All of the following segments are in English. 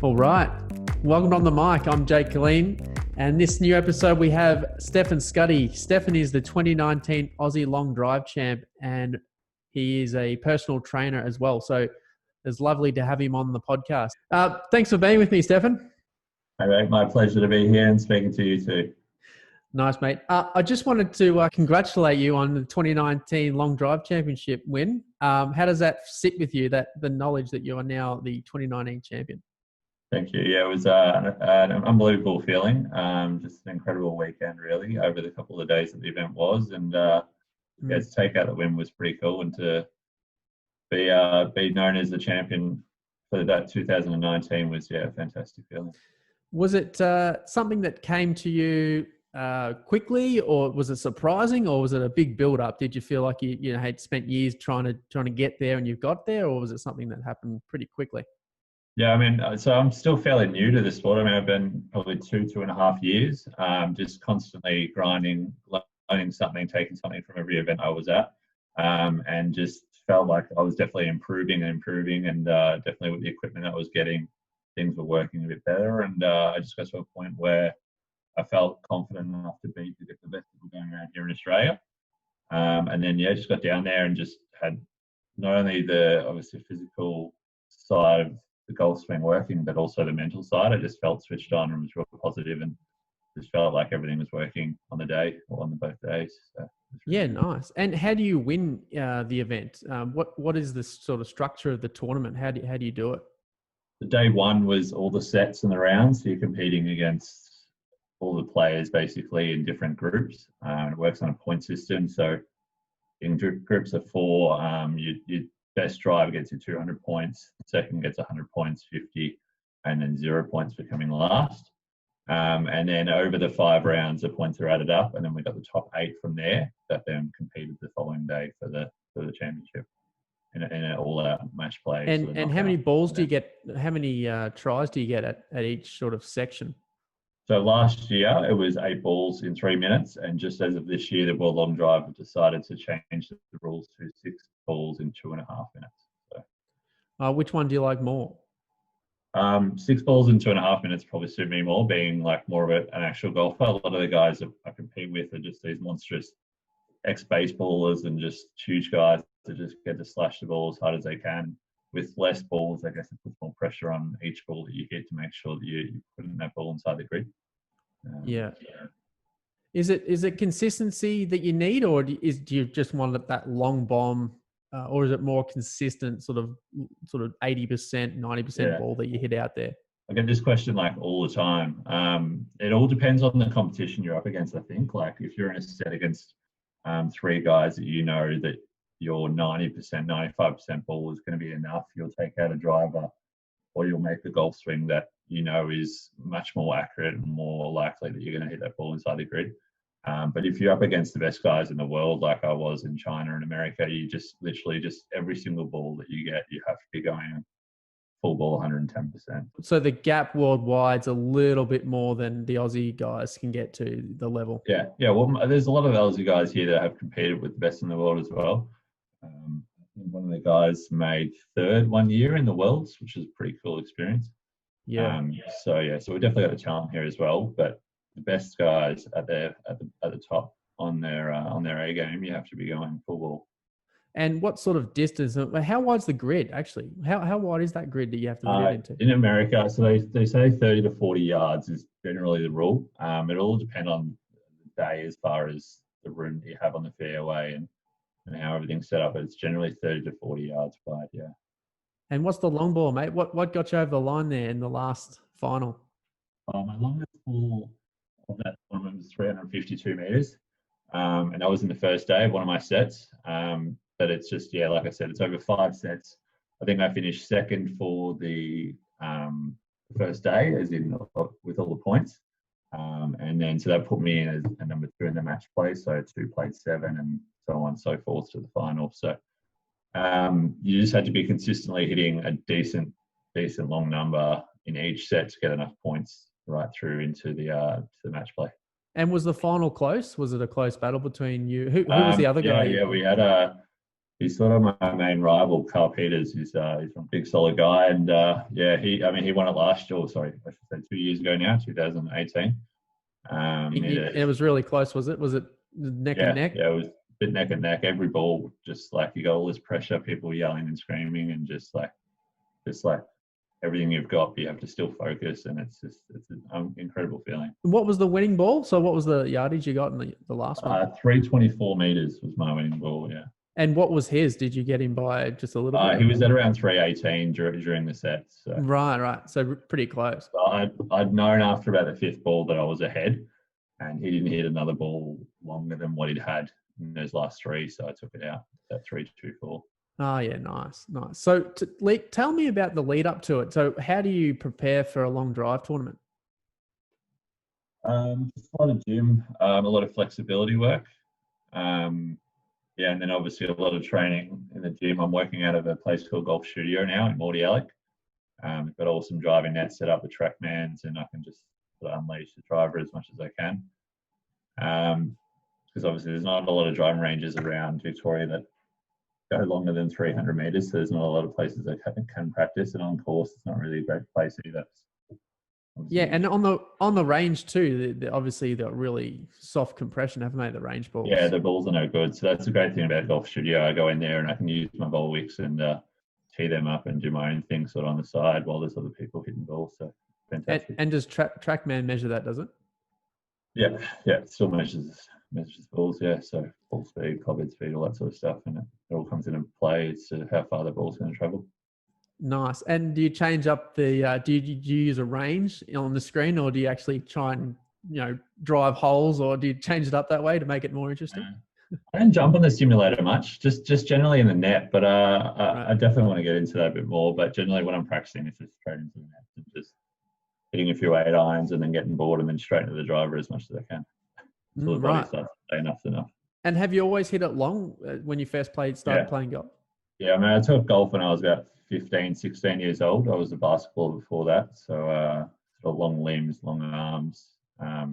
All right. Welcome on the mic. I'm Jake Killeen. And this new episode, we have STEFFAN SCUTTI. STEFFAN is the 2019 Aussie Long Drive Champ, and he is a personal trainer as well. So it's lovely to have him on the podcast. Thanks for being with me, STEFFAN. Hey, mate, my pleasure to be here and speaking to you too. Nice, mate. I just wanted to congratulate you on the 2019 Long Drive Championship win. How does that sit with you, the knowledge that you are now the 2019 champion? Thank you. Yeah, it was an unbelievable feeling. Just an incredible weekend, really, over the couple of days that the event was. And to take out the win was pretty cool. And to be known as the champion for that 2019 was, a fantastic feeling. Was it something that came to you quickly, or was it surprising, or was it a big build-up? Did you feel like you had spent years trying to get there and you got there, or was it something that happened pretty quickly? Yeah, I mean, so I'm still fairly new to the sport. I mean, I've been probably 2.5 years, just constantly grinding, learning something, taking something from every event I was at, and just felt like I was definitely improving, and definitely with the equipment that I was getting, things were working a bit better. And I just got to a point where I felt confident enough to get the best people going around here in Australia. And then, just got down there and just had not only the obviously physical side of the golf swing working, but also the mental side. I just felt switched on and was real positive, and just felt like everything was working on the day or on both days. So nice. And how do you win the event? What is the sort of structure of the tournament? How do you do it? The day one was all the sets and the rounds. So you're competing against all the players basically in different groups. It works on a point system. So in groups of four, you best driver gets you 200 points, second gets 100 points, 50, and then 0 points for coming last. And then over the 5 rounds, the points are added up, and then we got the top 8 from there that then competed the following day for the championship in an all-out match play. And how many balls do you get? How many tries do you get at each sort of section? So last year it was 8 balls in 3 minutes, and just as of this year, the World Long Drive have decided to change the rules to 6 balls in 2.5 minutes. So, which one do you like more? 6 balls in 2.5 minutes probably suit me more, being like more of an actual golfer. A lot of the guys I compete with are just these monstrous ex-baseballers and just huge guys that just get to slash the ball as hard as they can. With less balls, I guess it puts more pressure on each ball that you hit to make sure that you put in that ball inside the grid. Is it consistency that you need, or do you just want that long bomb, or is it more consistent sort of 80%, 90% ball that you hit out there? I get this question like all the time. It all depends on the competition you're up against, I think. Like if you're in a set against 3 guys that you know that your 90%, 95% ball is going to be enough, you'll take out a driver, or you'll make a golf swing that you know is much more accurate and more likely that you're going to hit that ball inside the grid. But if you're up against the best guys in the world, like I was in China and America, you just literally every single ball that you get, you have to be going full ball 110%. So the gap worldwide's a little bit more than the Aussie guys can get to the level. Yeah. Well, there's a lot of Aussie guys here that have competed with the best in the world as well. One of the guys made 3rd one year in the Worlds, which is a pretty cool experience. So we definitely got a talent here as well. But the best guys at the top on their A game, you have to be going full ball. And what sort of distance? How wide's the grid actually? How wide is that grid that you have to get into? In America, so they say 30 to 40 yards is generally the rule. It all depends on the day as far as the room that you have on the fairway and how everything's set up. But it's generally 30 to 40 yards wide. Yeah. And what's the long ball, mate? What got you over the line there in the last final? My longest ball of that tournament was 352 meters, and that was in the first day of one of my sets. But it's just, like I said, it's over 5 sets. I think I finished 2nd for the first day, as in with all the points. And then so that put me in as a number 2 in the match play. So 2 played 7 and so on and so forth to the final. So you just had to be consistently hitting a decent long number in each set to get enough points right through into the match play. And was the final close? Was it a close battle between you? Who was the other guy? Yeah, we had he's sort of my main rival, Carl Peters. He's a big solid guy, and he won it last year. Sorry, I should say 2 years ago now, 2018. It was really close, was it? Was it neck and neck? Yeah, it was a bit neck and neck. Every ball, just like you got all this pressure, people yelling and screaming, and just like everything you've got, but you have to still focus, and it's an incredible feeling. What was the winning ball? So what was the yardage you got in the last one? 324 meters was my winning ball. Yeah. And what was his? Did you get him by just a little bit? He was at around 318 during the set. So. Right. So pretty close. So I'd known after about the fifth ball that I was ahead, and he didn't hit another ball longer than what he'd had in those last three, so I took it out at 324. Oh, yeah, nice. So tell me about the lead up to it. So how do you prepare for a long drive tournament? Just a lot of gym, a lot of flexibility work. And then obviously a lot of training in the gym. I'm working out of a place called Golf Studio now in Mordialloc. We've got awesome driving nets set up with TrackMans, and I can just sort of unleash the driver as much as I can. Because obviously there's not a lot of driving ranges around Victoria that go longer than 300 meters, so there's not a lot of places that can practice, and on course it's not really a great place either. Yeah, and on the range too, obviously they're really soft compression, haven't they, the range balls? Yeah, the balls are no good. So that's the great thing about Golf Studio. I go in there and I can use my ball wicks and tee them up and do my own thing sort of on the side while there's other people hitting balls. So fantastic. And does TrackMan measure that, does it? Yeah, it still measures balls, yeah. So ball speed, club head speed, all that sort of stuff, and it all comes into play. It's how far the ball's going to travel. Nice. And do you change up the? Do you use a range on the screen, or do you actually try and drive holes, or do you change it up that way to make it more interesting? I don't jump on the simulator much, just generally in the net. But right. I definitely want to get into that a bit more. But generally, when I'm practicing, it's just straight into the net and just hitting a few 8 irons and then getting bored and then straight into the driver as much as I can. So the body starts to say enough's enough. And have you always hit it long when you first started playing golf? Yeah, I mean, I took golf when I was about 15, 16 years old. I was a basketballer before that. So sort of long limbs, long arms, a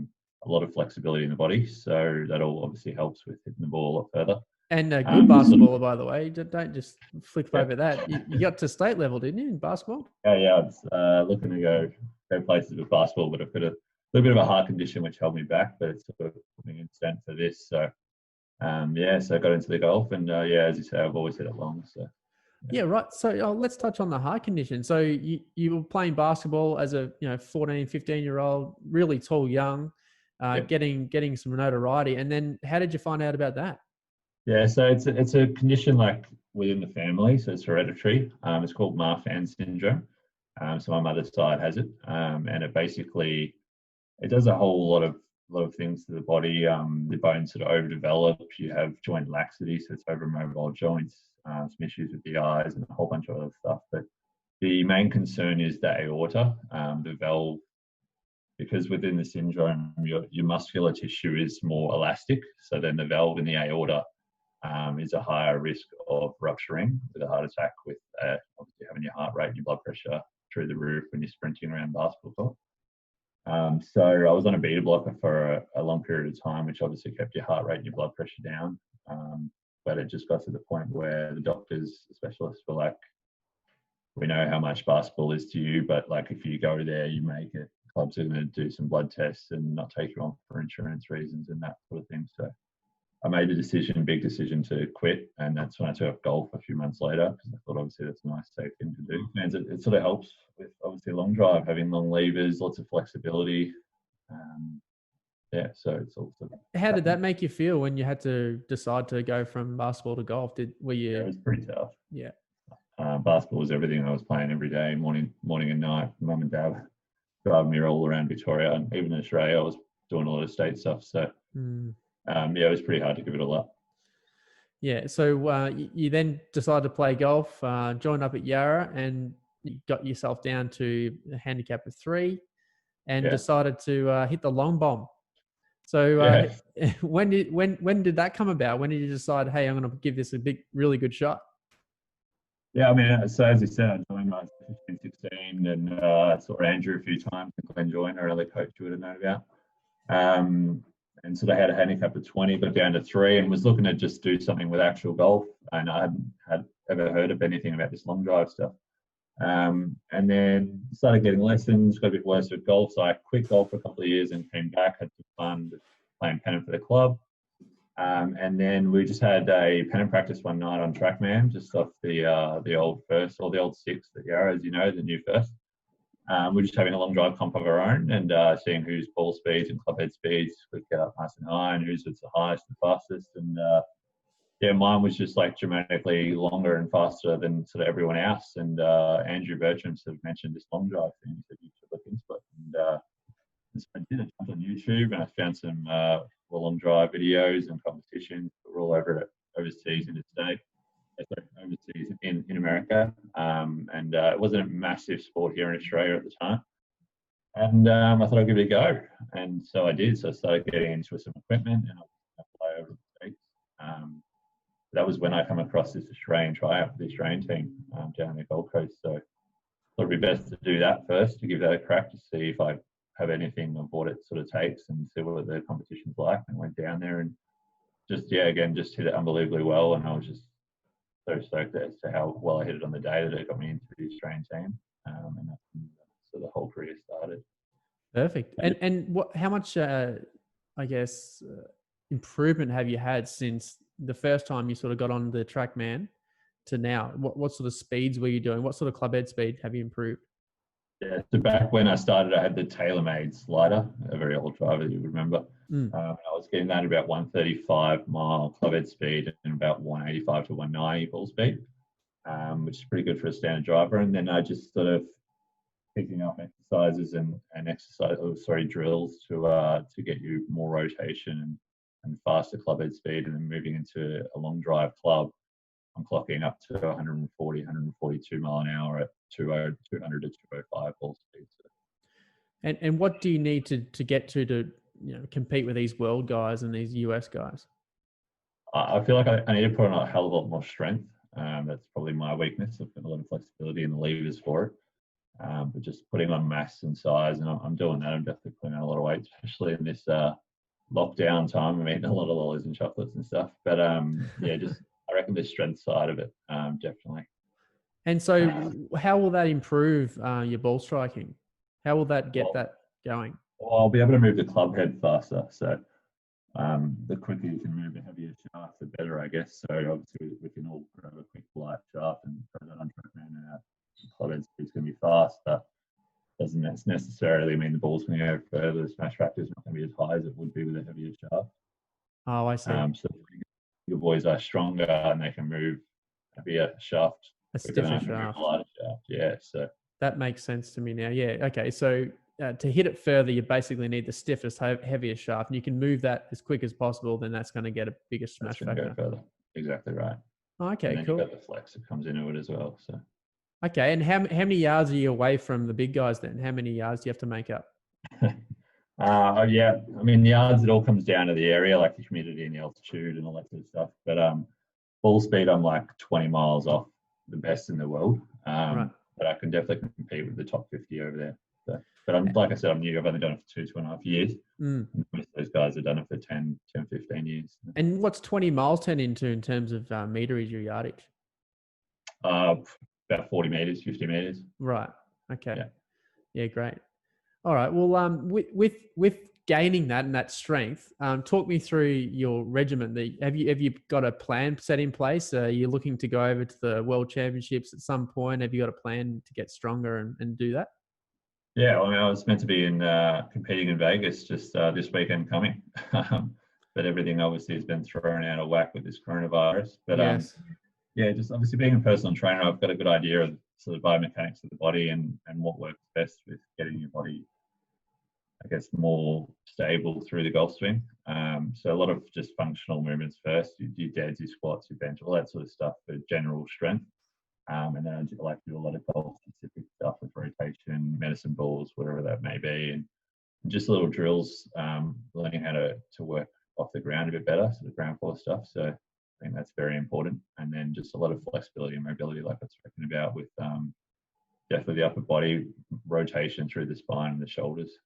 lot of flexibility in the body. So that all obviously helps with hitting the ball a lot further. And a good basketballer, by the way. Don't just flick over that. You got to state level, didn't you, in basketball? Yeah. I was looking to go places with basketball, but I've got a little bit of a heart condition which held me back, but it's sort of putting in stand for this. So, so I got into the golf, and as you say, I've always hit it long. So. Yeah, right. So let's touch on the heart condition. So you were playing basketball as a 14, 15-year-old, really tall, young, getting some notoriety. And then how did you find out about that? Yeah, so it's a condition like within the family, so it's hereditary. It's called Marfan syndrome. So my mother's side has it, and it basically does a whole lot of things to the body. The bones sort of overdevelop. You have joint laxity, so it's overmobile joints. Some issues with the eyes and a whole bunch of other stuff. But the main concern is the aorta, the valve, because within the syndrome, your muscular tissue is more elastic. So then the valve in the aorta is a higher risk of rupturing with a heart attack, with obviously having your heart rate and your blood pressure through the roof when you're sprinting around basketball court. So I was on a beta blocker for a long period of time, which obviously kept your heart rate and your blood pressure down. But it just got to the point where the doctors, the specialists were like, we know how much basketball is to you, but like if you go there, you make it. Clubs are going to do some blood tests and not take you on for insurance reasons and that sort of thing. So I made the big decision to quit. And that's when I took up golf a few months later, because I thought obviously that's a nice, safe thing to do. And it sort of helps with obviously long drive, having long levers, lots of flexibility. So it's also. How did that make you feel when you had to decide to go from basketball to golf? Were you? Yeah, it was pretty tough. Yeah. Basketball was everything. I was playing every day, morning and night. Mum and Dad driving me all around Victoria, and even in Australia, I was doing a lot of state stuff. So, it was pretty hard to give it all up. Yeah. So you then decided to play golf, joined up at Yarra, and you got yourself down to a handicap of 3, and decided to hit the long bomb. So when did that come about? When did you decide, hey, I'm going to give this a really good shot? Yeah, I mean, so as you said, I joined when I was 15, 16, and I saw Andrew a few times, and Glenn Joyner, another coach you would have known about. and so they had a handicap of 20, got down to 3, and was looking to just do something with actual golf. And I hadn't had ever heard of anything about this long drive stuff. And then started getting lessons, got a bit worse with golf. So I quit golf for a couple of years and came back, had some fun playing pennant for the club. And then we just had a pennant practice one night on Trackman, just off the old first, or the old six, the Yarra, as you know, the new first. We're just having a long drive comp of our own and seeing whose ball speeds and club head speeds would get up nice and high and whose was the highest and fastest. And yeah, mine was just like dramatically longer and faster than sort of everyone else. And Andrew Bertram sort of mentioned this long drive thing. He said you should look into it. And so I did it on YouTube, and I found some long drive videos and competitions that were all overseas in the States. Overseas in America, and it wasn't a massive sport here in Australia at the time. And I thought I'd give it a go, and so I did. So I started getting into some equipment, and I fly over the States. That was when I come across this Australian tryout for the Australian team down the Gold Coast. So I thought it'd be best to do that first, to give that a crack, to see if I have anything of what it sort of takes and see what the competition's like. And went down there and just hit it unbelievably well, and I was just so stoked as to how well I hit it on the day that it got me into the Australian team, and so the whole career started. Perfect. And how much, I guess, improvement have you had since the first time you sort of got on the Trackman to now? What sort of speeds were you doing? What sort of club head speed have you improved? Yeah, so back when I started, I had the TaylorMade slider, a very old driver you would remember. I was getting that at about 135 mile club head speed and about 185 to 190 ball speed, which is pretty good for a standard driver. And then I just sort of picking up exercises and drills to get you more rotation and faster club head speed, and then moving into a long drive club. I'm clocking up to 140, 142 mile an hour at 200 to 205 ball speed. And what do you need to get to compete with these world guys and these US guys? I feel like I need to put on a hell of a lot more strength. That's probably my weakness. I've got a lot of flexibility in the levers for it. But just putting on mass and size, and I'm doing that. I'm definitely putting on a lot of weight, especially in this lockdown time. I'm eating a lot of lollies and chocolates and stuff. But I reckon the strength side of it, definitely. And so how will that improve your ball striking? How will that get that going? Well, I'll be able to move the club head faster. So the quicker you can move a heavier shaft, the better, I guess. So obviously we can all grab a quick light shaft and throw that on Trackman, and our club head speed's going to be fast. But doesn't necessarily mean the ball's going to go further. The smash factor is not going to be as high as it would be with a heavier shaft. Oh, I see. So your boys are stronger and they can move a heavier shaft. A stiffer shaft. A lighter shaft. Yeah. So that makes sense to me now. Yeah. Okay. So to hit it further, you basically need the stiffest, heaviest shaft, and you can move that as quick as possible. Then that's going to get a bigger smash factor. Go further. Exactly right. Okay. And then cool. You've got the flex that comes into it as well. So. Okay. And how many yards are you away from the big guys then? How many yards do you have to make up? Yeah. I mean, the yards, it all comes down to the area, like the humidity and the altitude and all that sort of stuff. But ball speed, I'm like 20 miles off the best in the world. Right. But I can definitely compete with the top 50 over there. So, but like I said, I'm new. I've only done it for 2.5 years. Most of those guys have done it for 10, 15 years. And what's 20 miles turn into in terms of meterage or yardage? About 40 meters, 50 meters. Right. Okay. Yeah, great. All right. Well, with gaining that and that strength, talk me through your regimen. Have you got a plan set in place? Are you looking to go over to the World Championships at some point? Have you got a plan to get stronger and do that? Yeah, well, I mean, I was meant to be in competing in Vegas just this weekend coming, but everything obviously has been thrown out of whack with this coronavirus. But yes. Just obviously being a personal trainer, I've got a good idea of sort of biomechanics of the body and what works best with getting your body, I guess, more stable through the golf swing. So a lot of just functional movements first. You do deads, your squats, your bench, all that sort of stuff for general strength. And then I like to do a lot of golf-specific stuff with rotation, medicine balls, whatever that may be, and just little drills, learning how to work off the ground a bit better, sort of ground force stuff. So I think that's very important. And then just a lot of flexibility and mobility, like I was talking about, with definitely the upper body rotation through the spine and the shoulders.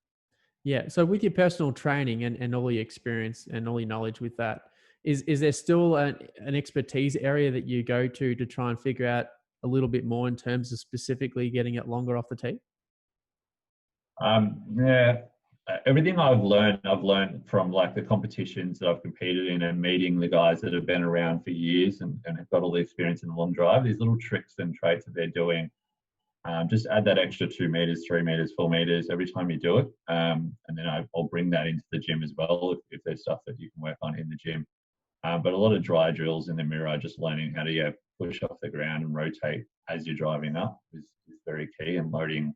Yeah. So with your personal training and all your experience and all your knowledge with that, is there still an expertise area that you go to try and figure out a little bit more in terms of specifically getting it longer off the tee? Yeah, everything I've learned from like the competitions that I've competed in and meeting the guys that have been around for years and have got all the experience in the long drive. These little tricks and traits that they're doing. Just add that extra 2 meters, 3 meters, 4 meters every time you do it. And then I'll bring that into the gym as well if there's stuff that you can work on in the gym. But a lot of dry drills in the mirror, just learning how to push off the ground and rotate as you're driving up is very key. And loading,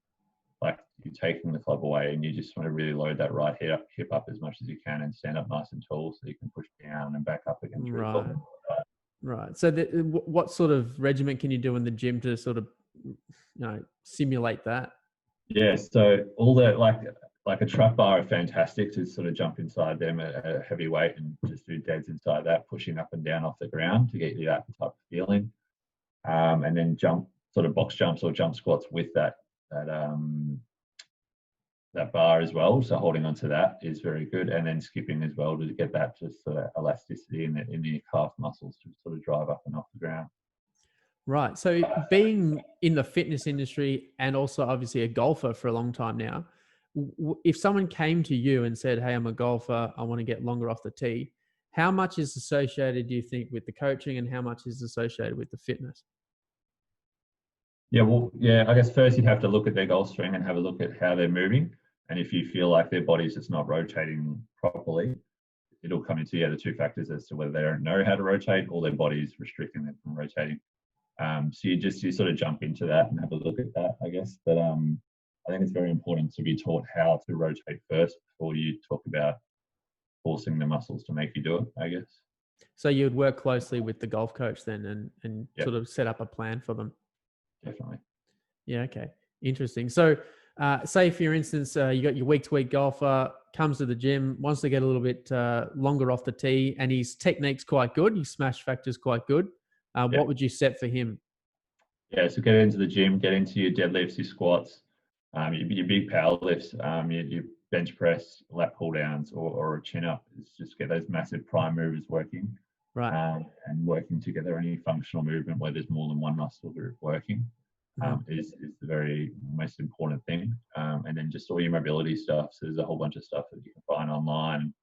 like you're taking the club away and you just want to really load that right hip up as much as you can and stand up nice and tall so you can push down and back up again. Right. Right. So what sort of regimen can you do in the gym to sort of, simulate that? Yeah, so all the like a truck bar are fantastic to sort of jump inside them at a heavy weight and just do deads inside that, pushing up and down off the ground to get you that type of feeling. And then jump sort of box jumps or jump squats with that bar as well. So holding onto that is very good, and then skipping as well to get that just sort of elasticity in the calf muscles to sort of drive up and off the ground. Right. So being in the fitness industry and also obviously a golfer for a long time now, if someone came to you and said, "Hey, I'm a golfer, I want to get longer off the tee," how much is associated, do you think, with the coaching and how much is associated with the fitness? Yeah, well, yeah, I guess first you'd have to look at their golf swing and have a look at how they're moving. And if you feel like their body's just not rotating properly, it'll come into the two factors as to whether they don't know how to rotate or their body's restricting them from rotating. So you sort of jump into that and have a look at that, I guess. But I think it's very important to be taught how to rotate first before you talk about forcing the muscles to make you do it, I guess. So you'd work closely with the golf coach then and Yep. sort of set up a plan for them. Definitely. Yeah. Okay. Interesting. So say for instance, you got your week-to-week golfer comes to the gym, wants to get a little bit longer off the tee and his technique's quite good. His smash factor's quite good. Yep. What would you set for him? Yeah, so get into the gym, get into your deadlifts, your squats, your big power lifts, your bench press, lat pull downs, or a chin up. It's just get those massive prime movers working, right? And working together. Any functional movement where there's more than one muscle group working is the very most important thing. And then just all your mobility stuff. So there's a whole bunch of stuff that you can find online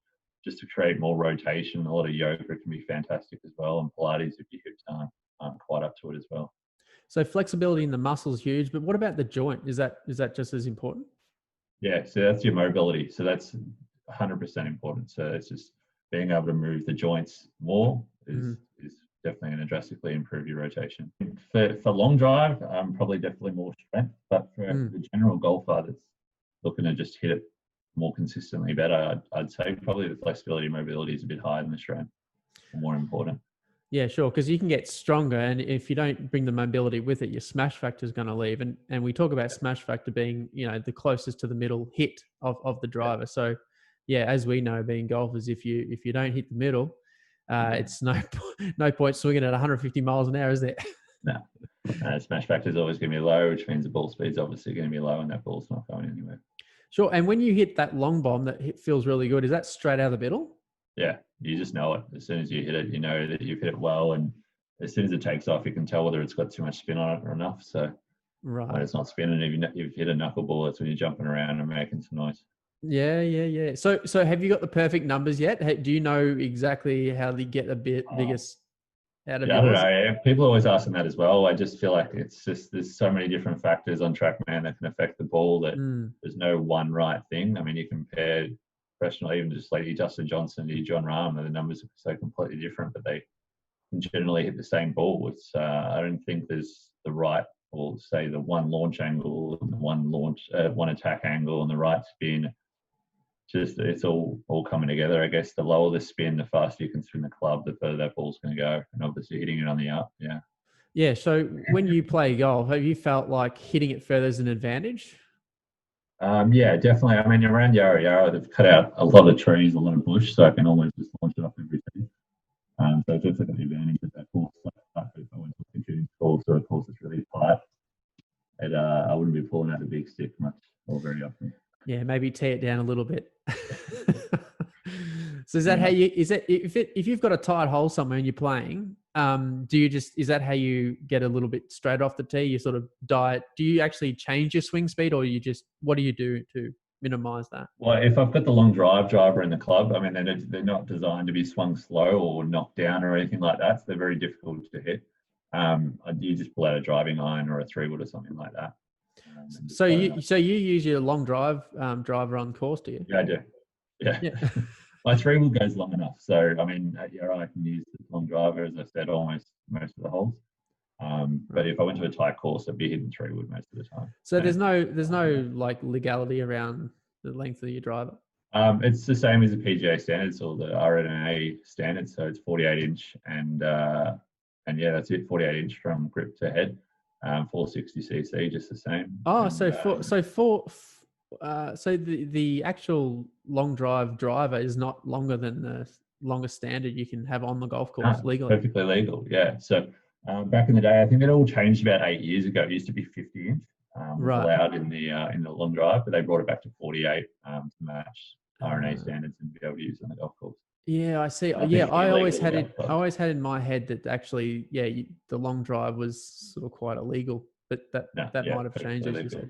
just to create more rotation. A lot of yoga can be fantastic as well, and Pilates if your hips aren't quite up to it as well. So flexibility in the muscle is huge, but what about the joint? Is that just as important? Yeah, so that's your mobility. So that's 100% important. So it's just being able to move the joints more is definitely going to drastically improve your rotation. For long drive, probably definitely more strength, but for the general golfer that's looking to just hit it more consistently better, I'd say probably the flexibility and mobility is a bit higher than the strength, more important. Yeah, sure. Because you can get stronger, and if you don't bring the mobility with it, your smash factor is going to leave. And we talk about smash factor being, the closest to the middle hit of the driver. So, yeah, as we know, being golfers, if you don't hit the middle, it's no point swinging at 150 miles an hour, is there? No, smash factor is always going to be low, which means the ball speed's obviously going to be low, and that ball's not going anywhere. Sure. And when you hit that long bomb that feels really good, is that straight out of the middle? Yeah, you just know it. As soon as you hit it, you know that you've hit it well. And as soon as it takes off, you can tell whether it's got too much spin on it or enough. So when it's not spinning, you've hit a knuckleball, that's when you're jumping around and making some noise. Yeah. So have you got the perfect numbers yet? Do you know exactly how to get a bit biggest out of yours? I don't know. Yeah. People are always asking that as well. I just feel like there's so many different factors on TrackMan that can affect the ball that there's no one right thing. I mean, you compare professional, even just like Dustin Johnson to John Rahm, the numbers are so completely different, but they can generally hit the same ball. It's I don't think there's the right, or say the one launch angle, and the one attack angle, and the right spin. Just it's all coming together. I guess the lower the spin, the faster you can spin the club, the further that ball's going to go, and obviously hitting it on the up. Yeah. Yeah. So when you play golf, have you felt like hitting it further is an advantage? Yeah, definitely. I mean, around Yarra Yarra, they've cut out a lot of trees, a lot of bush, so I can always just launch it off every tee. So I've definitely got the advantage of that course. Like if I went to a computing course or a course that's really tight, I wouldn't be pulling out the big stick much or very often. Yeah, maybe tear it down a little bit. So is that how you, is it, if you've got a tight hole somewhere and you're playing, do you just, is that how you get a little bit straight off the tee? You sort of diet, do you actually change your swing speed, or you just, what do you do to minimize that? Well, if I've got the long driver in the club, I mean, they're not designed to be swung slow or knocked down or anything like that. So they're very difficult to hit. You just pull out a driving iron or a 3-wood or something like that. So you use your long driver on course, do you? Yeah, I do. Yeah. My 3-wood goes long enough. So, I mean, yeah, I can use the long driver, as I said, almost most of the holes. But if I went to a tight course, I'd be hitting 3-wood most of the time. So there's no like legality around the length of your driver. It's the same as the PGA standards or the RNA standards. So it's 48-inch, and yeah, that's it. 48-inch from grip to head. 460cc, just the same. Oh, so the actual long driver is not longer than the longest standard you can have on the golf course legally. Perfectly legal, yeah. So back in the day, I think it all changed about 8 years ago. It used to be 50-inch, was allowed in the long drive, but they brought it back to 48 to match RNA standards and be able to use on the golf course. Yeah, I see. I always had it. I always had in my head that actually, the long drive was sort of quite illegal, but that might have changed, as you said.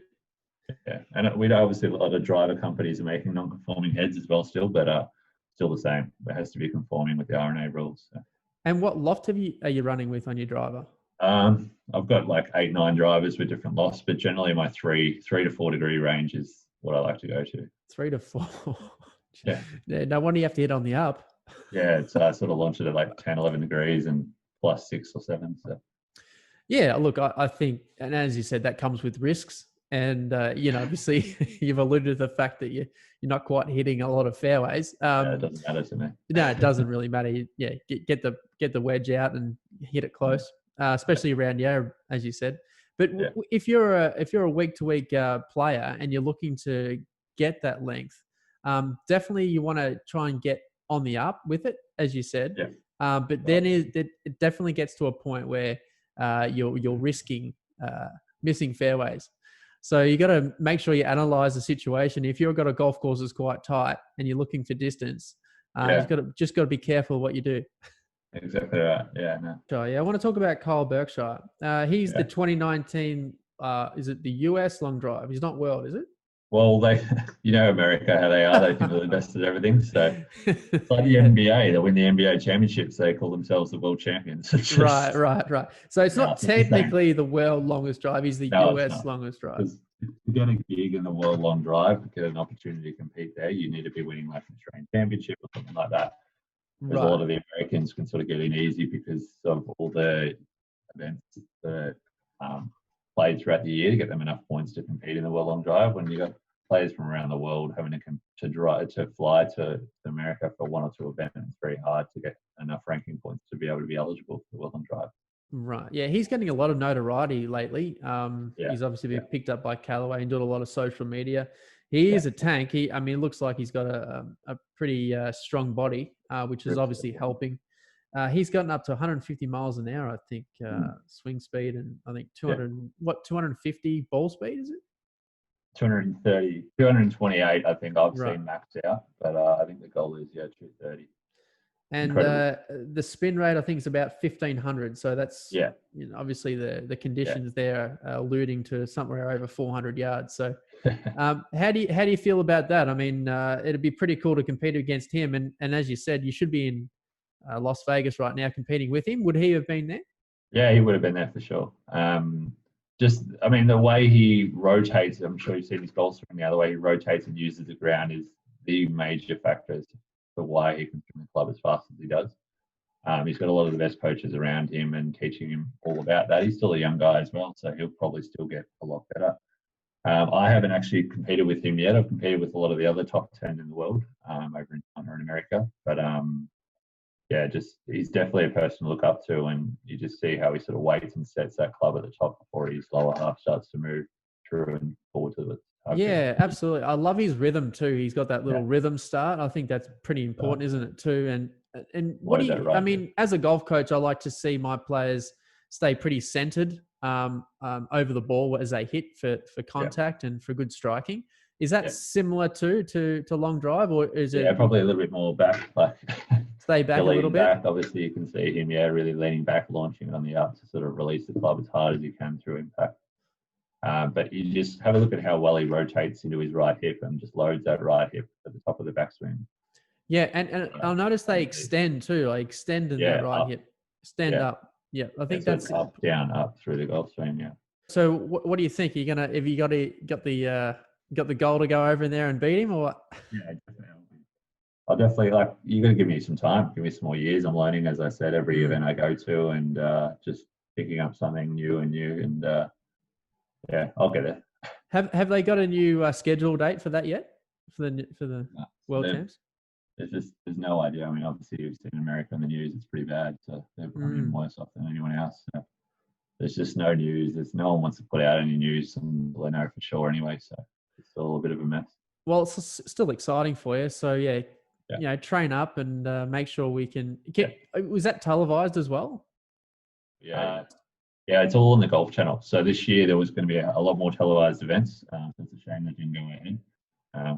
Yeah, and we obviously a lot of driver companies are making non-conforming heads as well, still, but still the same. It has to be conforming with the RNA rules. So. And what loft are you running with on your driver? I've got like 8-9 drivers with different lofts, but generally my 3 to 4 degree range is what I like to go to. 3 to 4. Yeah. No wonder you have to hit on the up. Yeah, it's sort of launched it at like 10, 11 degrees and plus 6 or 7. So. Yeah, look, I think, and as you said, that comes with risks. And, obviously you've alluded to the fact that you're not quite hitting a lot of fairways. It doesn't matter to me. No, it doesn't really matter. Yeah, get the wedge out and hit it close, especially around here, as you said. But if you're a week-to-week player and you're looking to get that length, definitely you want to try and get on the up with it, as you said. Yeah. But then it definitely gets to a point where you're risking missing fairways. So you got to make sure you analyze the situation. If you've got a golf course that's quite tight and you're looking for distance, you've just got to be careful what you do. Exactly right. Yeah. No. So I want to talk about Kyle Berkshire. He's the 2019. Is it the US long drive? He's not world, is it? Well, America, how they are. They think they're the best at everything. So it's like the NBA. They win the NBA championships. They call themselves the world champions. Right. So it's not technically the world longest drive. He's the US longest drive. To get a gig in the world long drive, to get an opportunity to compete there, you need to be winning like an Australian championship or something like that. Because a lot of the Americans can sort of get in easy because of all the events that played throughout the year to get them enough points to compete in the world long drive. When you got players from around the world having to fly to America for 1 or 2 events, it's very hard to get enough ranking points to be able to be eligible for the world long drive. Right. Yeah, he's getting a lot of notoriety lately. He's obviously been picked up by Callaway and doing a lot of social media. He is a tank. It looks like he's got a pretty strong body, which is obviously helping. He's gotten up to 150 miles an hour, I think, swing speed, and I think 250 ball speed, is it? 230, 228, I think I've seen maxed out, but I think the goal is 230. And the spin rate, I think, is about 1,500. So that's obviously the conditions there are alluding to somewhere over 400 yards. So how do you feel about that? I mean, it'd be pretty cool to compete against him. And as you said, you should be in Las Vegas right now competing with him. Would he have been there? Yeah, he would have been there for sure. The way he rotates, I'm sure you've seen his golf swing now, the way he rotates and uses the ground is the major factors for why he can swing the club as fast as he does. He's got a lot of the best coaches around him and teaching him all about that. He's still a young guy as well, so he'll probably still get a lot better. I haven't actually competed with him yet. I've competed with a lot of the other top 10 in the world over in China and America. But he's definitely a person to look up to, and you just see how he sort of waits and sets that club at the top before his lower half starts to move through and forward to the top. Yeah, absolutely. I love his rhythm too. He's got that little rhythm start. I think that's pretty important, isn't it too? And what do you, as a golf coach, I like to see my players stay pretty centered over the ball as they hit for contact and for good striking. Is that Yeah. similar to long drive, or is it Yeah, probably a little bit more back, like stay back a little bit? back. Obviously, you can see him, really leaning back, launching on the up to sort of release the club as hard as you can through impact. But you just have a look at how well he rotates into his right hip and just loads that right hip at the top of the backswing. Yeah, and I'll notice they extend too, like extend in that right up. hip, extend up. Yeah, I think so that's up, down, up through the golf swing. Yeah. So what do you think? Have you got the goal to go over in there and beat him, or what? Yeah, definitely. I'll definitely, like, you got to give me some time, give me some more years. I'm learning, as I said, every event I go to, and just picking up something new, and yeah, I'll get it. Have they got a new schedule date for that yet? For the World Champs? There's no idea. I mean, obviously you've seen America in the news; it's pretty bad. So they're probably worse off than anyone else. So there's just no news. There's no one wants to put out any news, and they know for sure anyway. So it's all a bit of a mess. Well, it's still exciting for you. So yeah. Train up and make sure we can get. Was that televised as well? Yeah, it's all on the Golf Channel. So this year there was going to be a lot more televised events. It's a shame that didn't go ahead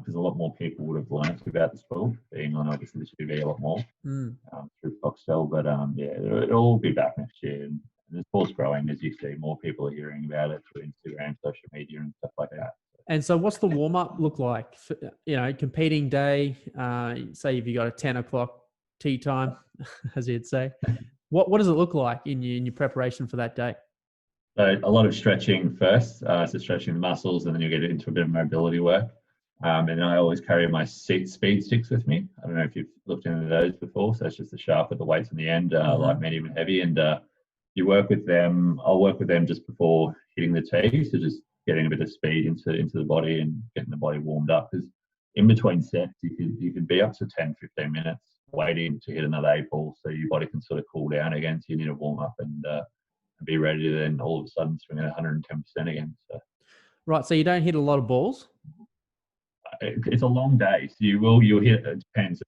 because a lot more people would have learned about the sport, being on obviously the TV a lot more through Foxtel. But it'll all be back next year. And the sport's growing, as you see. More people are hearing about it through Instagram, social media, and stuff like that. And so what's the warm-up look like? For, competing day, say if you got a 10 o'clock tee time, as you'd say, what does it look like in your preparation for that day? So a lot of stretching first, so stretching the muscles, and then you get into a bit of mobility work. And then I always carry my speed sticks with me. I don't know if you've looked into those before. So it's just the sharp with the weights on the end, light, medium, and heavy. And you work with them. I'll work with them just before hitting the tee, so just getting a bit of speed into the body and getting the body warmed up. Because in between sets, you could be up to 10, 15 minutes waiting to hit another 8 ball, so your body can sort of cool down again. So you need to warm up and be ready to then all of a sudden swing at 110% again. So. Right, so you don't hit a lot of balls? It's a long day, so you'll hit. It depends.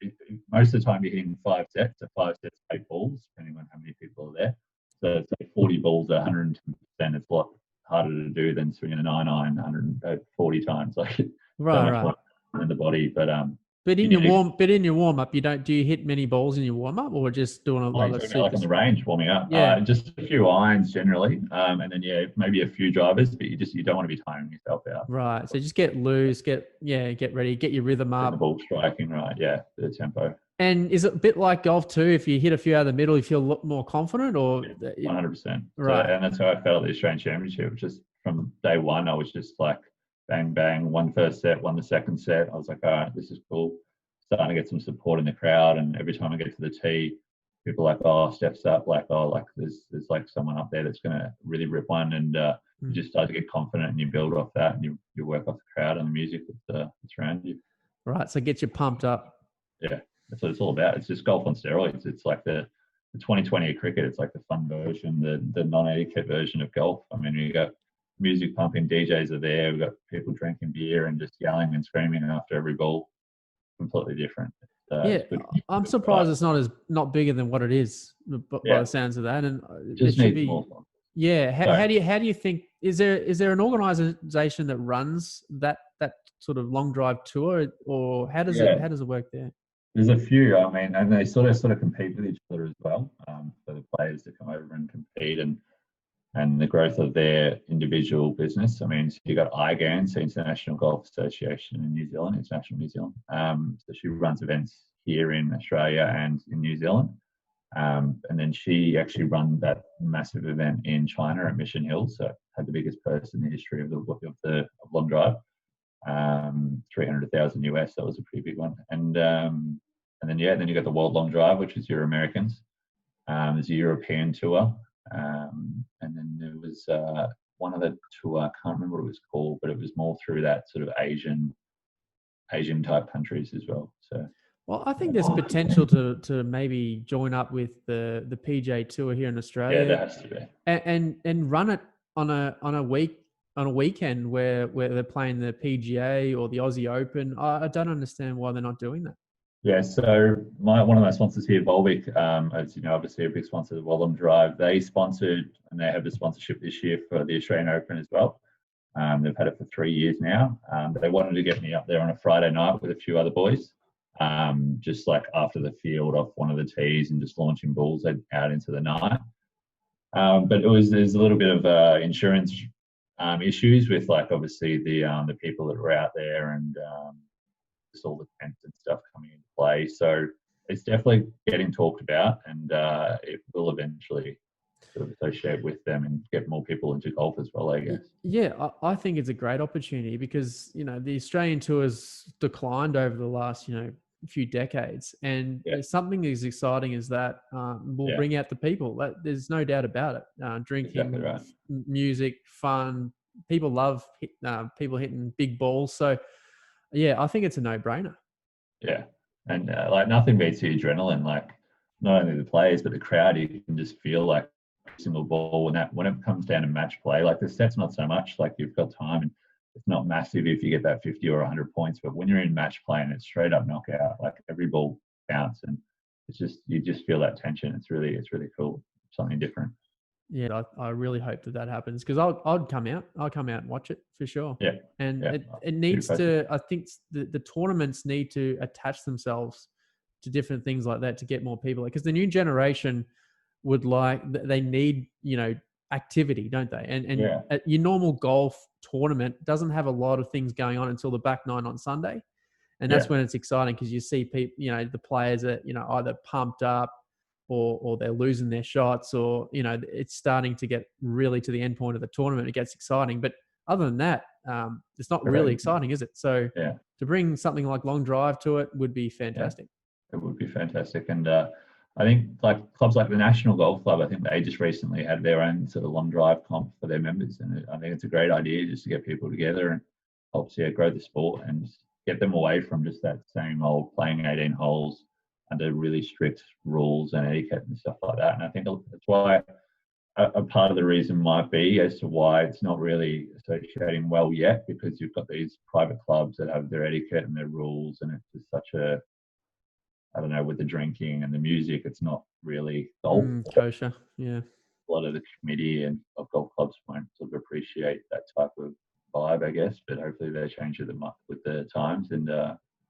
Most of the time you're hitting 5 sets, so 5 sets, 8 balls, depending on how many people are there. So say 40 balls at 110%. It's a lot harder to do than swinging a 9-iron 140 times. Like right in the body, but in your warm up, do you hit many balls in your warm up, or just doing a lot of like on the range warming up? Yeah, just a few irons generally, and then maybe a few drivers, but you don't want to be tiring yourself out. Right. So just get loose, get ready, get your rhythm up. The ball striking right, the tempo. And is it a bit like golf too? If you hit a few out of the middle, you feel a lot more confident, or 100%. Right. So, and that's how I felt at the Australian Championship. Just from day one, I was just like bang bang, won first set, won the second set. I was like, all right, this is cool. Starting to get some support in the crowd, and every time I get to the tee, people are like, oh, Steph's up, like, oh, like there's like someone up there that's gonna really rip one, and you just start to get confident, and you build off that, and you work off the crowd and the music that's around you. Right. So get you pumped up. Yeah, that's what it's all about. It's just golf on steroids. It's like the 2020 of cricket. It's like the fun version, the non-etiquette version of golf. I mean, you got music pumping, DJs are there. We've got people drinking beer and just yelling and screaming after every ball. Completely different. I'm surprised it's not bigger than what it is by the sounds of that. And it should be more fun. Yeah. How do you think, is there an organization that runs that sort of long drive tour, or how does it work there? There's a few, I mean, and they sort of compete with each other as well, for the players to come over and compete and the growth of their individual business. I mean, so you got IGAN, so International Golf Association in New Zealand, International New Zealand. So she runs events here in Australia and in New Zealand. And then she actually ran that massive event in China at Mission Hill. So had the biggest purse in the history of long drive. 300,000 US. That was a pretty big one. And then you got the World Long Drive, which is your Americans. There's a European tour. And then there was one other tour, I can't remember what it was called, but it was more through that sort of Asian type countries as well. So, well, I think there's potential to maybe join up with the PGA Tour here in Australia. Yeah, there has to be. And run it on a weekend where they're playing the PGA or the Aussie Open. I don't understand why they're not doing that. Yeah, so one of my sponsors here, Volvic, as you know, obviously a big sponsor of Long Drive, they sponsored, and they have the sponsorship this year for the Australian Open as well. They've had it for 3 years now. They wanted to get me up there on a Friday night with a few other boys, just like after the field off one of the tees and just launching balls out into the night. But there's a little bit of insurance issues with, like, obviously the people that were out there, and just all the tents and stuff coming into play. So it's definitely getting talked about, and it will eventually sort of associate with them and get more people into golf as well, I guess. Yeah, I think it's a great opportunity because, the Australian tour's declined over the last, few decades, and something as exciting as that will bring out the people. There's no doubt about it. Drinking, Exactly right. music, fun. People love people hitting big balls. So, yeah, I think it's a no-brainer. Yeah, and like nothing beats the adrenaline. Like not only the players but the crowd. You can just feel like every single ball when it comes down to match play. Like the set's not so much. Like you've got time, and it's not massive if you get that 50 or 100 points. But when you're in match play and it's straight up knockout, like every ball counts, and you just feel that tension. It's really cool. Something different. Yeah, I really hope that happens because I'd come out. I'll come out and watch it for sure. Yeah, and yeah. it needs to. I think the tournaments need to attach themselves to different things like that to get more people. Because the new generation they need activity, don't they? And your normal golf tournament doesn't have a lot of things going on until the back nine on Sunday, and that's when it's exciting because you see people, the players are either pumped up, or they're losing their shots, or it's starting to get really to the end point of the tournament. It gets exciting, but other than that, it's not really exciting, is it? So to bring something like Long Drive to it would be fantastic. It would be fantastic, and I think like clubs like the National Golf Club, I think they just recently had their own sort of Long Drive comp for their members, and I think it's a great idea just to get people together and helps grow the sport and get them away from just that same old playing 18 holes under really strict rules and etiquette and stuff like that. And I think that's why a part of the reason might be as to why it's not really associating well yet, because you've got these private clubs that have their etiquette and their rules, and it's just such a, I don't know, with the drinking and the music, it's not really golf. Kosher, yeah. A lot of the committee and of golf clubs won't sort of appreciate that type of vibe, I guess, but hopefully they change it with the times, and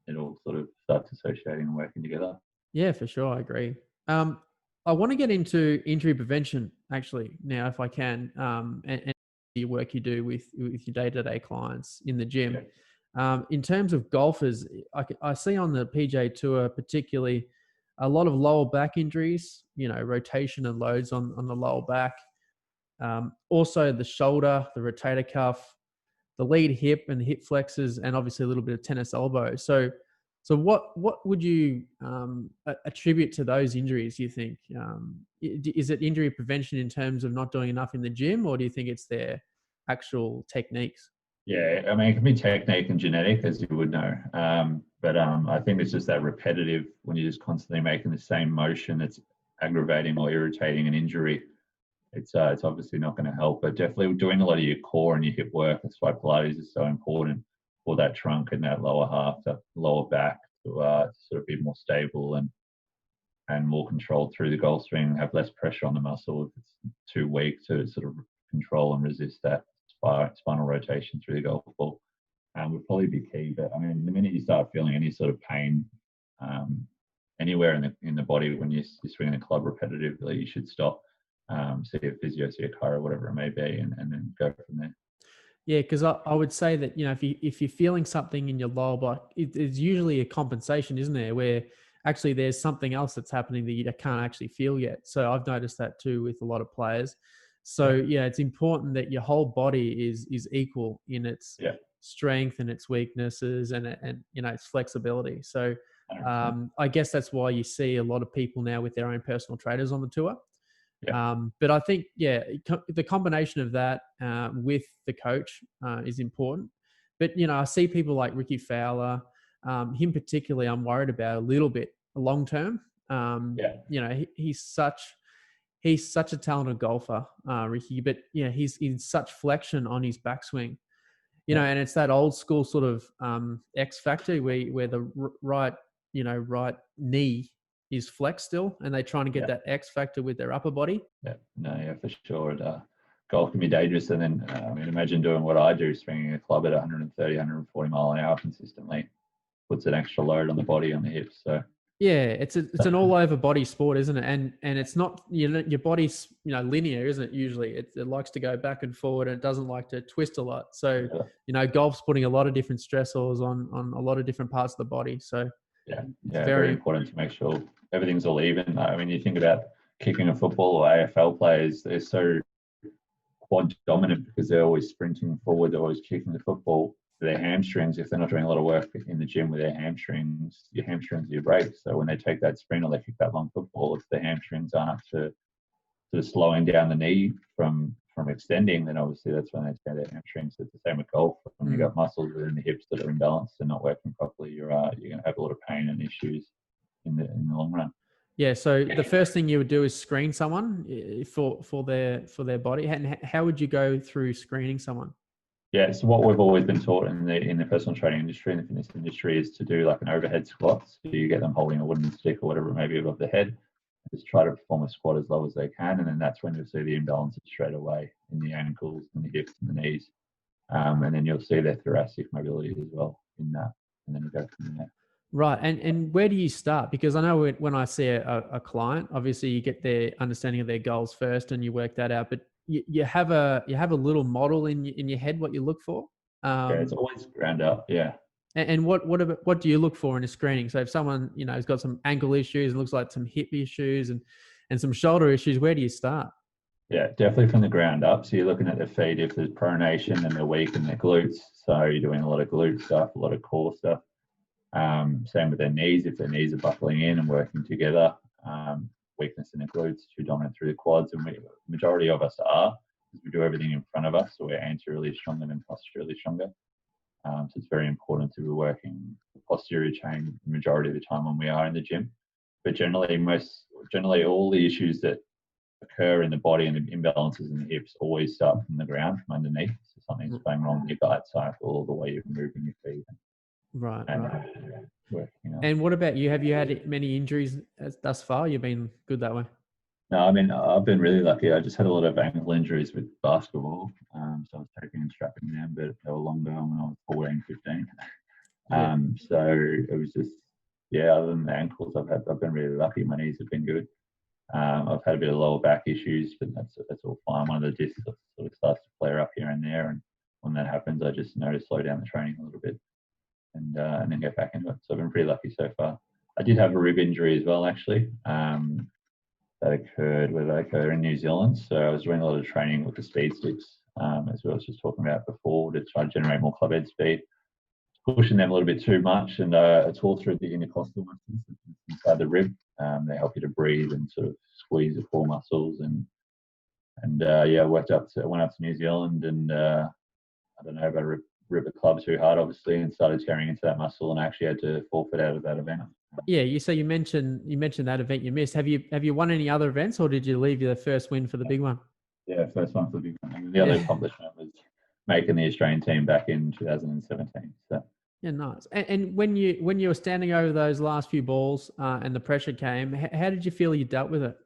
it'll sort of start associating and working together. Yeah, for sure. I agree. I want to get into injury prevention actually now, if I can, and the work you do with your day-to-day clients in the gym. In terms of golfers, I see on the PGA Tour particularly a lot of lower back injuries, rotation and loads on the lower back. Also the shoulder, the rotator cuff, the lead hip and hip flexors, and obviously a little bit of tennis elbow. So what would you attribute to those injuries, do you think? Is it injury prevention in terms of not doing enough in the gym, or do you think it's their actual techniques? Yeah, I mean, it can be technique and genetic, as you would know. But I think it's just that repetitive, when you're just constantly making the same motion that's aggravating or irritating an injury. It's obviously not going to help, but definitely doing a lot of your core and your hip work. That's why Pilates is so important for that trunk and that lower half, that lower back, to sort of be more stable and more controlled through the golf swing, have less pressure on the muscle if it's too weak to sort of control and resist that spinal rotation through the golf ball. Would probably be key. But I mean, the minute you start feeling any sort of pain anywhere in the body when you're swinging the club repetitively, you should stop, see a physio, see a chiro, whatever it may be, and then go from there. Yeah, because I would say that, if you're feeling something in your lower back, it's usually a compensation, isn't there? Where actually there's something else that's happening that you can't actually feel yet. So I've noticed that too with a lot of players. So yeah, it's important that your whole body is equal in its strength and its weaknesses and its flexibility. So I guess that's why you see a lot of people now with their own personal trainers on the tour. But I think, the combination of that with the coach is important. But, I see people like Ricky Fowler, him particularly, I'm worried about a little bit long term. He's such a talented golfer, Ricky, but, he's in such flexion on his backswing, and it's that old school sort of X factor where the right knee is flexed still, and they're trying to get that X factor with their upper body. For sure. golf can be dangerous. And then, I mean, imagine doing what I do, swinging a club at 130, 140 mile an hour consistently, puts an extra load on the body, on the hips. So yeah, it's an all over body sport, isn't it? And it's not, your body's, linear, isn't it? Usually it likes to go back and forward, and it doesn't like to twist a lot. So, golf's putting a lot of different stressors on a lot of different parts of the body. So yeah, very important to make sure everything's all even. I mean, you think about kicking a football or AFL players, they're so quad dominant because they're always sprinting forward, they're always kicking the football. Their hamstrings, if they're not doing a lot of work in the gym with their hamstrings, your hamstrings are your brakes. So when they take that sprint or they kick that long football, if the hamstrings aren't up to slowing down the knee from extending, then obviously that's when they tear their hamstrings. It's the same with golf. When you've got muscles within the hips that are imbalanced and not working properly, you're going to have a lot of pain and issues in the long run. Yeah. So the first thing you would do is screen someone for their body. And how would you go through screening someone? Yeah, so what we've always been taught in the personal training industry, in the fitness industry, is to do like an overhead squat. So you get them holding a wooden stick or whatever it may be above their head, just try to perform a squat as low as they can, and then that's when you'll see the imbalances straight away in the ankles and the hips and the knees, and then you'll see their thoracic mobility as well in that, and then you go from there. Right, and where do you start? Because I know when I see a client, obviously you get their understanding of their goals first, and you work that out, but you have a little model in your head what you look for. Yeah, it's always ground up. Yeah. And what do you look for in a screening? So if someone has got some ankle issues, and looks like some hip issues and some shoulder issues, where do you start? Yeah, definitely from the ground up. So you're looking at their feet if there's pronation and they're weak in their glutes. So you're doing a lot of glute stuff, a lot of core stuff. Same with their knees. If their knees are buckling in and working together, weakness in the glutes, too dominant through the quads, and majority of us are, because we do everything in front of us, so we're anteriorly stronger than posteriorly stronger. So it's very important to be working the posterior chain the majority of the time when we are in the gym. But generally all the issues that occur in the body and the imbalances in the hips always start from the ground, from underneath. So something's going wrong with your diet cycle, the way you're moving your feet. Right. Working on. And what about you? Have you had many injuries thus far? You've been good that way? No, I mean, I've been really lucky. I just had a lot of ankle injuries with basketball. So I was taking and strapping them, but they were longer when I was 14, 15. So it was just, other than the ankles, I've been really lucky. My knees have been good. I've had a bit of lower back issues, but that's all fine. One of the discs sort of starts to flare up here and there. And when that happens, I just know to slow down the training a little bit and then get back into it. So I've been pretty lucky so far. I did have a rib injury as well, actually. That occurred in New Zealand. So I was doing a lot of training with the speed sticks, as we were just talking about before, to try to generate more club head speed, pushing them a little bit too much, and it's all through the intercostal muscles inside the rib. They help you to breathe and sort of squeeze the core muscles, and I went up to New Zealand, and I don't know, about rip a club too hard, obviously, and started tearing into that muscle, and I actually had to forfeit out of that event. Yeah, you mentioned that event you missed. Have you won any other events, or did you leave your first win for the big one? Yeah, first one for the big one. And the other accomplishment was making the Australian team back in 2017. So. Yeah, nice. And when you were standing over those last few balls and the pressure came, how did you feel you dealt with it?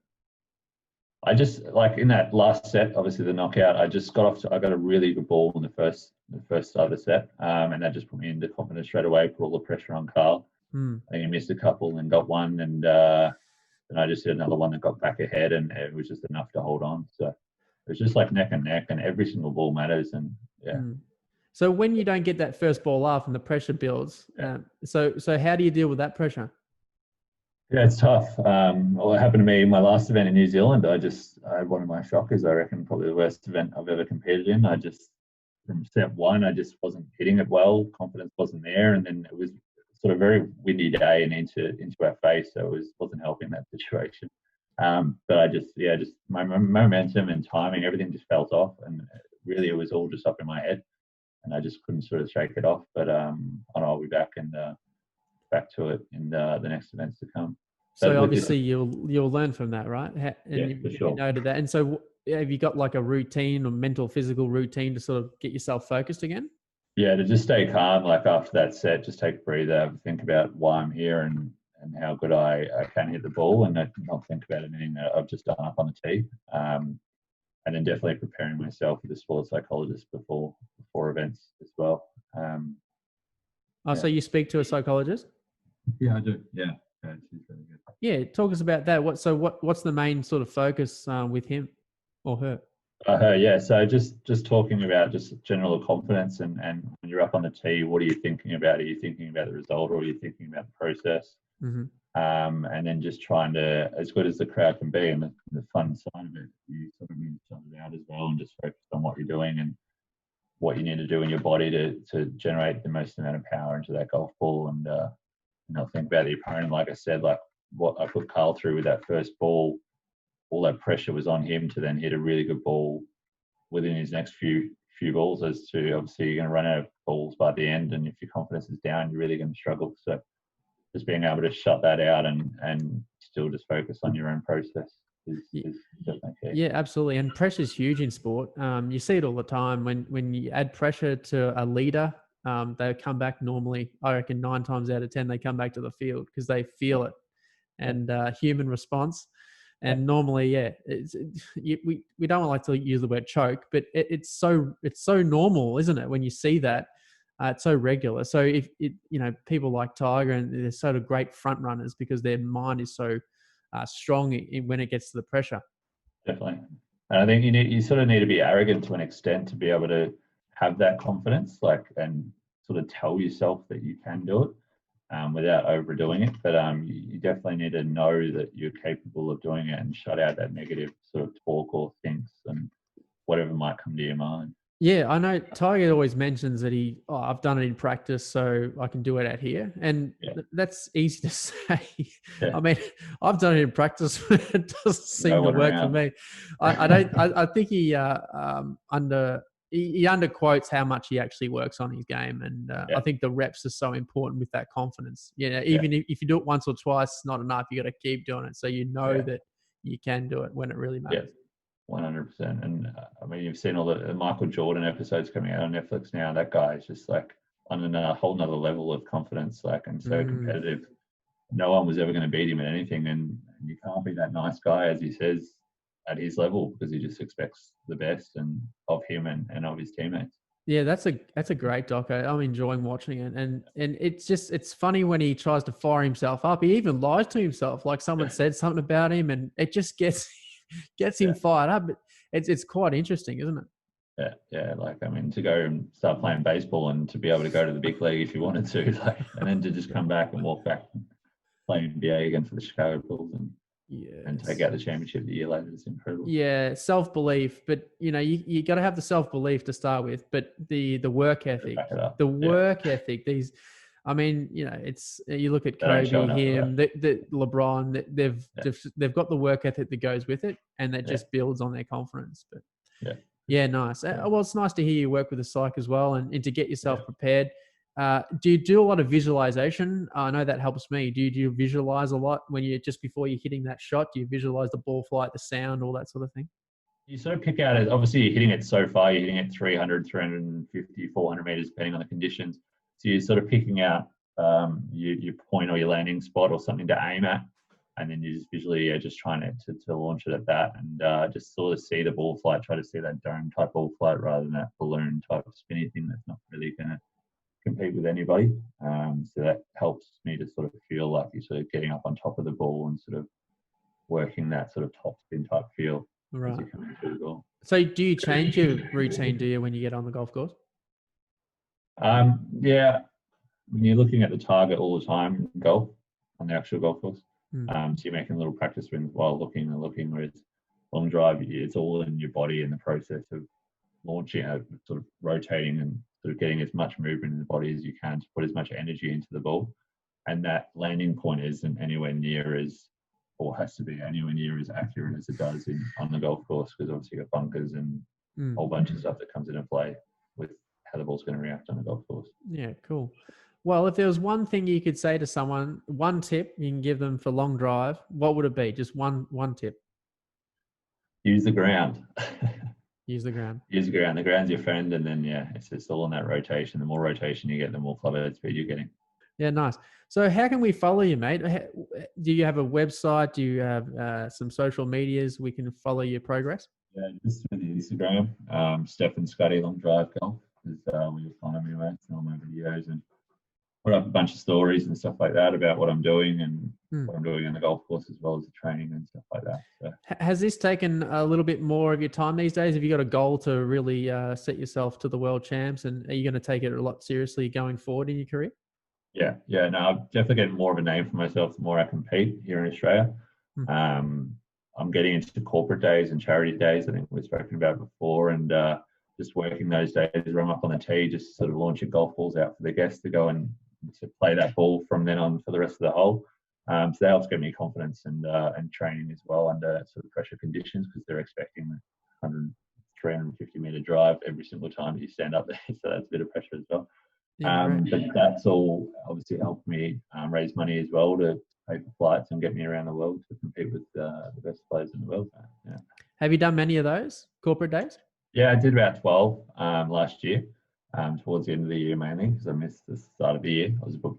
I just, like in that last set, obviously the knockout, I just got a really good ball in the first start of the set, and that just put me into confidence straight away, put all the pressure on Carl. I think he missed a couple and got one, and then I just hit another one that got back ahead, and it was just enough to hold on. So it was just like neck and neck, and every single ball matters, and yeah. So when you don't get that first ball off and the pressure builds, so how do you deal with that pressure? Yeah, it's tough. Well, it happened to me in my last event in New Zealand. I had one of my shockers, I reckon, probably the worst event I've ever competed in. From step one, I just wasn't hitting it well. Confidence wasn't there, and then it was sort of very windy day and into our face, so it wasn't helping that situation. But I just my momentum and timing, everything just felt off, and really it was all just up in my head, and I just couldn't sort of shake it off. But I'll be back to it in the next events to come. So obviously you'll learn from that, right? For sure. You noted that. And so have you got like a routine or mental, physical routine to sort of get yourself focused again? Yeah, to just stay calm, like after that set, just take a breather, think about why I'm here and how good I can hit the ball, and not think about anything that I've just done up on the tee. and then definitely preparing myself with a sports psychologist before events as well. So you speak to a psychologist? Yeah, I do. Yeah, she's really good. Yeah, talk us about that. What's the main sort of focus with him or her? Yeah, so just talking about just general confidence, and when you're up on the tee, what are you thinking about? Are you thinking about the result, or are you thinking about the process? Mm-hmm. And then just trying to, as good as the crowd can be, and the fun side of it, you sort of need to shut it out as well, and just focus on what you're doing and what you need to do in your body to generate the most amount of power into that golf ball, and think about the opponent. Like I said, like what I put Carl through with that first ball, all that pressure was on him to then hit a really good ball within his next few balls, as to obviously you're going to run out of balls by the end, and if your confidence is down, you're really going to struggle. So just being able to shut that out and still just focus on your own process is definitely key. Yeah, absolutely. And pressure is huge in sport. You see it all the time when you add pressure to a leader. They come back normally, I reckon 9 times out of 10, they come back to the field because they feel it, and human response. And normally, we don't like to use the word choke, but it's so normal, isn't it? When you see that, it's so regular. So if people like Tiger, and they're sort of great front runners because their mind is so strong when it gets to the pressure. Definitely. And I think you sort of need to be arrogant to an extent to be able to have that confidence, and sort of tell yourself that you can do it. Without overdoing it, but you definitely need to know that you're capable of doing it, and shut out that negative sort of talk or thinks and whatever might come to your mind. Yeah, I know Tiger always mentions that I've done it in practice, so I can do it out here, and that's easy to say. Yeah. I mean, I've done it in practice, but it doesn't seem to work for me. I think he underquotes how much he actually works on his game, and I think the reps are so important with that confidence. Even if you do it once or twice, it's not enough. You got to keep doing it, so that you can do it when it really matters. 100%. And I mean, you've seen all the Michael Jordan episodes coming out on Netflix now. That guy is just like on a whole nother level of confidence, and so competitive. No one was ever going to beat him at anything, and you can't be that nice guy, as he says, at his level, because he just expects the best and of him and of his teammates. Yeah, that's a great doco. I'm enjoying watching it, and it's funny when he tries to fire himself up. He even lies to himself, like someone said something about him, and it just gets him fired up. It's quite interesting, isn't it? Yeah. I mean, to go and start playing baseball and to be able to go to the big league if you wanted to, and then to just come back and walk back and play NBA again for the Chicago Bulls and take out the championship the year later is incredible. Yeah, self-belief, but you got to have the self-belief to start with, but the work ethic, ethic. These, I mean, it's you look at Kobe, him, the LeBron. They've got the work ethic that goes with it, and that just builds on their confidence. But nice. Well, it's nice to hear you work with a psych as well, and to get yourself prepared. Do you do a lot of visualization? I know that helps me. Do you visualize a lot when just before you're hitting that shot? Do you visualize the ball flight, the sound, all that sort of thing? You sort of pick out, obviously you're hitting it so far, you're hitting it 300, 350, 400 meters, depending on the conditions. So you're sort of picking out your point or your landing spot or something to aim at. And then you just visually just trying to launch it at that, and just sort of see the ball flight, try to see that dome type ball flight rather than that balloon type spinny thing that's not really going to compete with anybody. So that helps me to sort of feel like you're sort of getting up on top of the ball and sort of working that sort of top spin type feel as you're coming through the ball. So do you change your routine, do you, when you get on the golf course? Yeah. When you're looking at the target all the time in golf, on the actual golf course, so you're making little practice swings while looking, whereas long drive, it's all in your body in the process of launching, sort of rotating and sort of getting as much movement in the body as you can to put as much energy into the ball. And that landing point isn't anywhere near as, or has to be anywhere near as accurate as it does on the golf course, because obviously you've got bunkers and a whole bunch of stuff that comes into play with how the ball's going to react on the golf course. Yeah, cool. Well, if there was one thing you could say to someone, one tip you can give them for long drive, what would it be? Just one tip. Use the ground. Use the ground. Use the ground. The ground's your friend, and then it's just all in that rotation. The more rotation you get, the more club head speed you're getting. Yeah, nice. So how can we follow you, mate? Do you have a website? Do you have some social medias we can follow your progress? Yeah, just through the Instagram, STEFFAN SCUTTI Long Drive Golf is where you'll find me, mate. All my videos and put up a bunch of stories and stuff like that about what I'm doing and what I'm doing in the golf course as well as the training and stuff like that. So Has this taken a little bit more of your time these days? Have you got a goal to really set yourself to the world champs, and are you going to take it a lot seriously going forward in your career? yeah, no, I'm definitely getting more of a name for myself the more I compete here in Australia. I'm getting into corporate days and charity days. I think we've spoken about before, and just working those days where I'm up on the tee, just sort of launching golf balls out for the guests to go and to play that ball from then on for the rest of the hole. So that helps give me confidence and training as well under sort of pressure conditions because they're expecting 100, 350 meter drive every single time that you stand up there. So that's a bit of pressure as well. But that's all obviously helped me raise money as well to pay for flights and get me around the world to compete with the best players in the world. Yeah. Have you done many of those corporate days? Yeah, I did about 12 last year, towards the end of the year mainly because I missed the start of the year.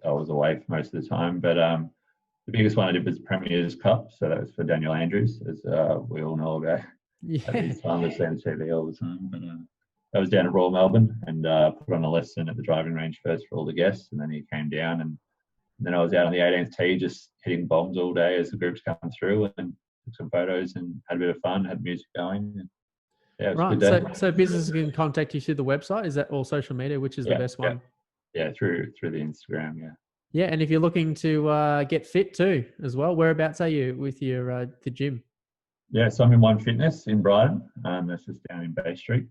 I was away for most of the time, but the biggest one I did was Premier's Cup, so that was for Daniel Andrews, as we all know about. Yeah. At his time, I was on TV all the time, but I was down at Royal Melbourne and put on a lesson at the driving range first for all the guests, and then he came down, and then I was out on the 18th tee just hitting bombs all day as the groups come through, and took some photos and had a bit of fun, had music going. And yeah, it was a good day. So businesses can contact you through the website. Is that all social media? Which is the best one? Yeah, through the Instagram. Yeah. Yeah, and if you're looking to get fit too, as well, whereabouts are you with your the gym? Yeah, so I'm in One Fitness in Brighton. That's just down in Bay Street.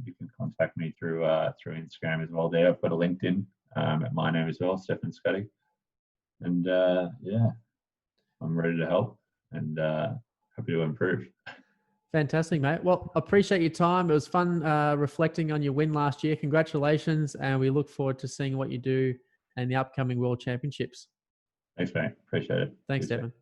You can contact me through Instagram as well. There, I've got a LinkedIn at my name as well, STEFFAN SCUTTI. And yeah, I'm ready to help and happy to improve. Fantastic, mate. Well, appreciate your time. It was fun reflecting on your win last year. Congratulations, and we look forward to seeing what you do in the upcoming World Championships. Thanks, mate. Appreciate it. Thanks, STEFFAN.